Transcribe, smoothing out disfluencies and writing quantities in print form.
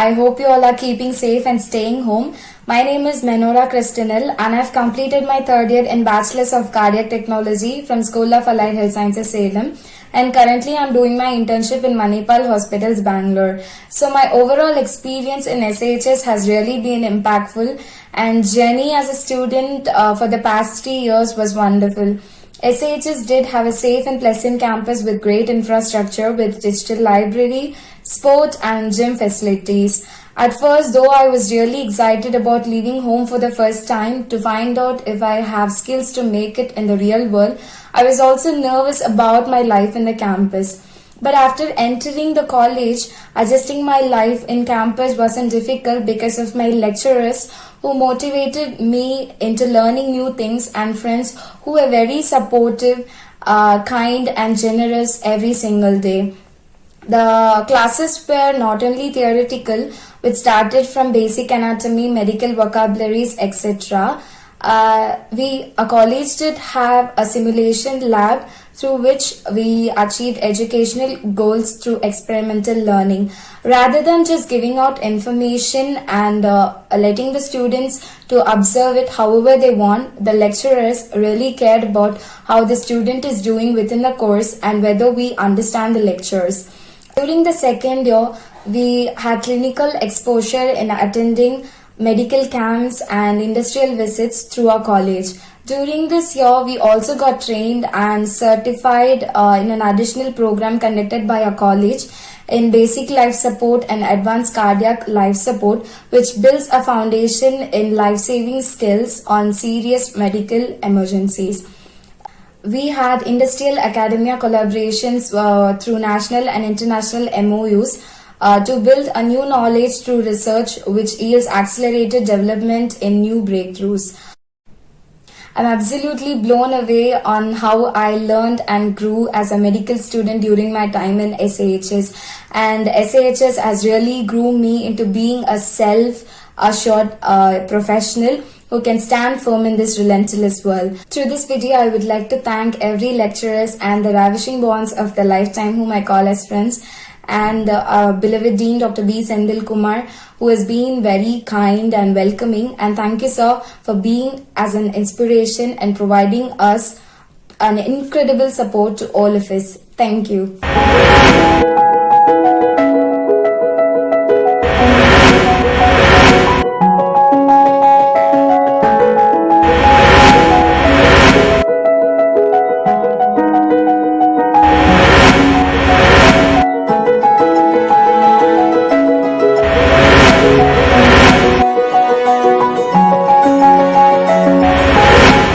I hope you all are keeping safe and staying home. My name is Menora Kristinel and I've completed my third year in Bachelor's of Cardiac Technology from School of Allied Health Sciences, Salem. And currently I'm doing my internship in Manipal Hospitals, Bangalore. So my overall experience in SHS has really been impactful, and journey as a student for the past 3 years was wonderful. SHS did have a safe and pleasant campus with great infrastructure with digital library, sport and gym facilities. At first, though, I was really excited about leaving home for the first time to find out if I have skills to make it in the real world. I was also nervous about my life in the campus. But after entering the college, adjusting my life in campus wasn't difficult because of my lecturers who motivated me into learning new things, and friends who were very supportive, kind and generous every single day. The classes were not only theoretical, which started from basic anatomy, medical vocabularies, etc. A college did have a simulation lab through which we achieved educational goals through experimental learning. Rather than just giving out information and letting the students to observe it however they want, the lecturers really cared about how the student is doing within the course and whether we understand the lectures. During the second year, we had clinical exposure in attending medical camps and industrial visits through our college. During this year, we also got trained and certified in an additional program conducted by our college in basic life support and advanced cardiac life support, which builds a foundation in life-saving skills on serious medical emergencies. We had industrial academia collaborations through national and international MOUs to build a new knowledge through research which yields accelerated development in new breakthroughs. I'm absolutely blown away on how I learned and grew as a medical student during my time in SHS. And SHS has really groomed me into being a self-assured professional who can stand firm in this relentless world. Through this video, I would like to thank every lecturers and the ravishing bonds of the lifetime whom I call as friends, and beloved Dean Dr. B. Sendil Kumar, who has been very kind and welcoming. And thank you, sir, for being as an inspiration and providing us an incredible support to all of us. Thank you.